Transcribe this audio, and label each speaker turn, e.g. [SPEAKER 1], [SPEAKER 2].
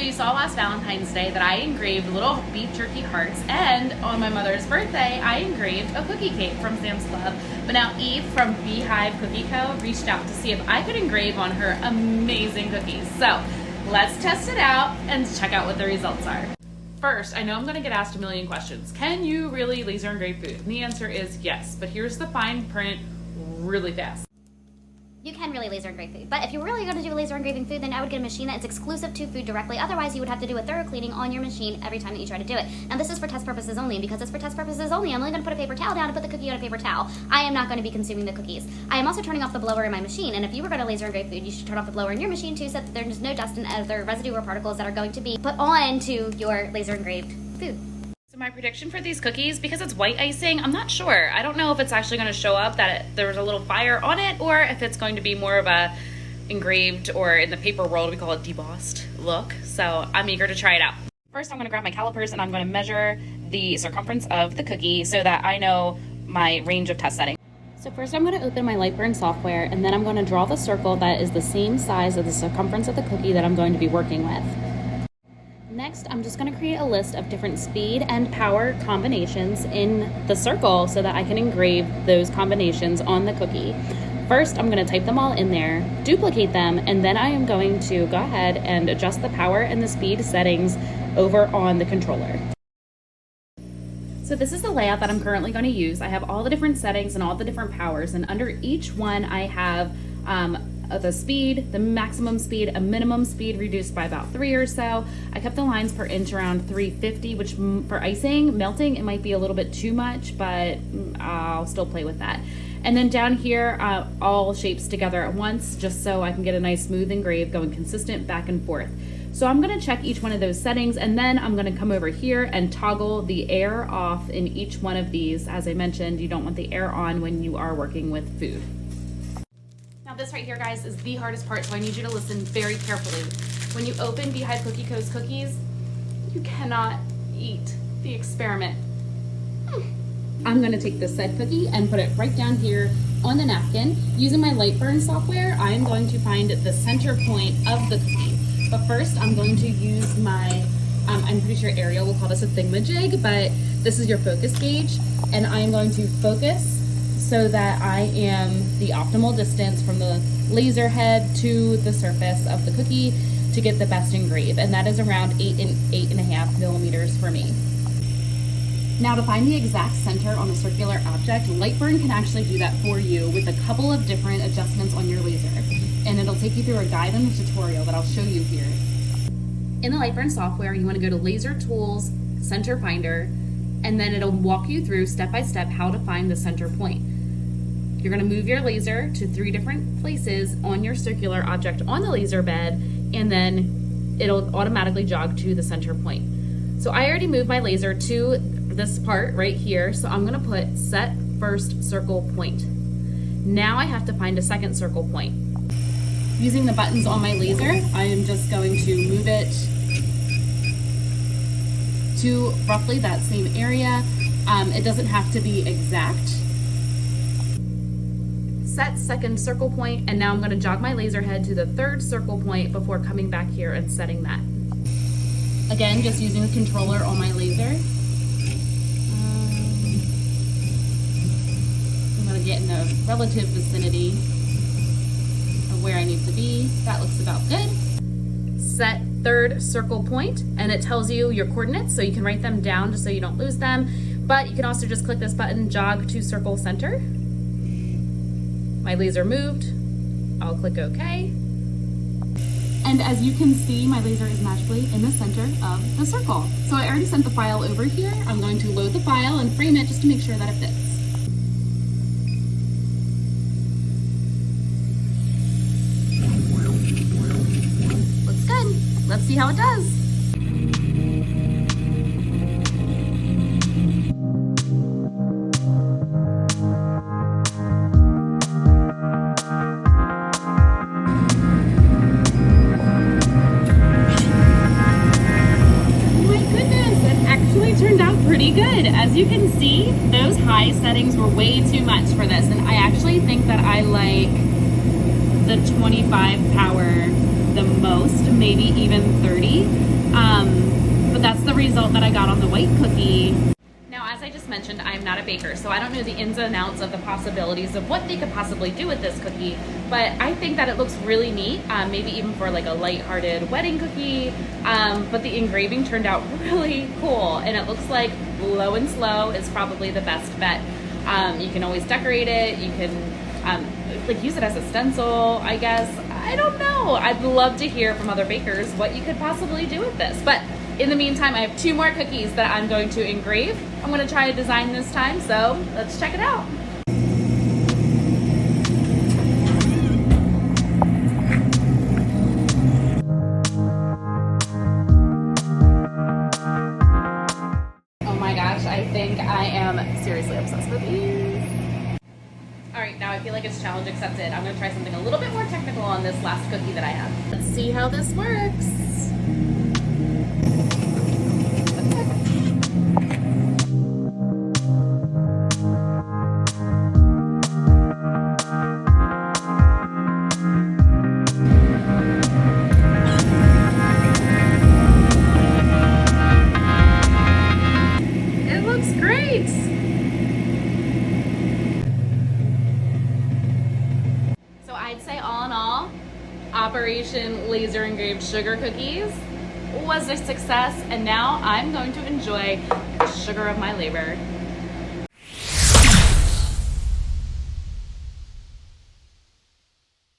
[SPEAKER 1] you saw last Valentine's Day that I engraved little beef jerky hearts, and on my mother's birthday, I engraved a cookie cake from Sam's Club. But now Eve from BeehiveCookieCo reached out to see if I could engrave on her amazing cookies. So let's test it out and check out what the results are. First, I know I'm gonna get asked a million questions. Can you really laser engrave food? And the answer is yes, but here's the fine print really fast.
[SPEAKER 2] You can really laser engrave food, but if you're really going to do laser engraving food, then I would get a machine that's exclusive to food directly. Otherwise, you would have to do a thorough cleaning on your machine every time that you try to do it. Now, this is for test purposes only, and because it's for test purposes only, I'm only going to put a paper towel down and put the cookie on a paper towel. I am not going to be consuming the cookies. I am also turning off the blower in my machine, and if you were going to laser engrave food, you should turn off the blower in your machine too, so that there's no dust and other residue or particles that are going to be put on to your laser engraved food.
[SPEAKER 1] So my prediction for these cookies, because it's white icing, I'm not sure. I don't know if it's actually going to show up that there was a little fire on it, or if it's going to be more of a engraved, or in the paper world we call it debossed look. So I'm eager to try it out. First, I'm going to grab my calipers and I'm going to measure the circumference of the cookie so that I know my range of test setting. So first I'm going to open my Lightburn software, and then I'm going to draw the circle that is the same size as the circumference of the cookie that I'm going to be working with. Next, I'm just going to create a list of different speed and power combinations in the circle so that I can engrave those combinations on the cookie. First, I'm going to type them all in there, duplicate them, and then I am going to go ahead and adjust the power and the speed settings over on the controller. So this is the layout that I'm currently going to use. I have all the different settings and all the different powers, and under each one I have the speed, the maximum speed, a minimum speed reduced by about 3 or so. I kept the lines per inch around 350, which for icing, melting, it might be a little bit too much, but I'll still play with that. And then down here, all shapes together at once, just so I can get a nice smooth engrave going consistent back and forth. So I'm gonna check each one of those settings, and then I'm gonna come over here and toggle the air off in each one of these. As I mentioned, you don't want the air on when you are working with food. Now this right here, guys, is the hardest part, so I need you to listen very carefully. When you open BeehiveCookieCo's cookies, you cannot eat the experiment. I'm gonna take this said cookie and put it right down here on the napkin. Using my Lightburn software, I'm going to find the center point of the cookie. But first, I'm going to use my, I'm pretty sure Ariel will call this a thingamajig, but this is your focus gauge, and I am going to focus so that I am the optimal distance from the laser head to the surface of the cookie to get the best engrave, and that is around 8.5 millimeters for me. Now, to find the exact center on a circular object, Lightburn can actually do that for you with a couple of different adjustments on your laser, and it'll take you through a guide and a tutorial that I'll show you here. In the Lightburn software, you want to go to Laser Tools, Center Finder, and then it'll walk you through step by step how to find the center point. You're going to move your laser to 3 different places on your circular object on the laser bed, and then it'll automatically jog to the center point. So I already moved my laser to this part right here, so I'm going to put set first circle point. Now I have to find a second circle point. Using the buttons on my laser, I am just going to move it to roughly that same area. It doesn't have to be exact. Set second circle point, and now I'm going to jog my laser head to the 3rd circle point before coming back here and setting that. Again, just using the controller on my laser. I'm going to get in the relative vicinity of where I need to be. That looks about good. Set 3rd circle point, and it tells you your coordinates, so you can write them down just so you don't lose them. But you can also just click this button, jog to circle center. My laser moved. I'll click OK. And as you can see, my laser is magically in the center of the circle. So I already sent the file over here. I'm going to load the file and frame it just to make sure that it fits. Looks good. Let's see how it does. Pretty good. As you can see, those high settings were way too much for this, and I actually think that I like the 25 power the most, maybe even 30. But that's the result that I got on the white cookie. Now, as I just mentioned, I'm not a baker, so I don't know the ins and outs of the possibilities of what they could possibly do with this cookie, but I think that it looks really neat, maybe even for like a lighthearted wedding cookie, but the engraving turned out really cool, and it looks like low and slow is probably the best bet. You can always decorate it, you can like use it as a stencil, I guess. I don't know. I'd love to hear from other bakers what you could possibly do with this, but in the meantime, I have 2 more cookies that I'm going to engrave. I'm going to try a design this time, so let's check it out. Oh my gosh, I think I am seriously obsessed with these. All right, now I feel like it's challenge accepted. I'm going to try something a little bit more technical on this last cookie that I have. Let's see how this works. So I'd say all in all, Operation Laser Engraved Sugar Cookies was a success, and now I'm going to enjoy the sugar of my labor.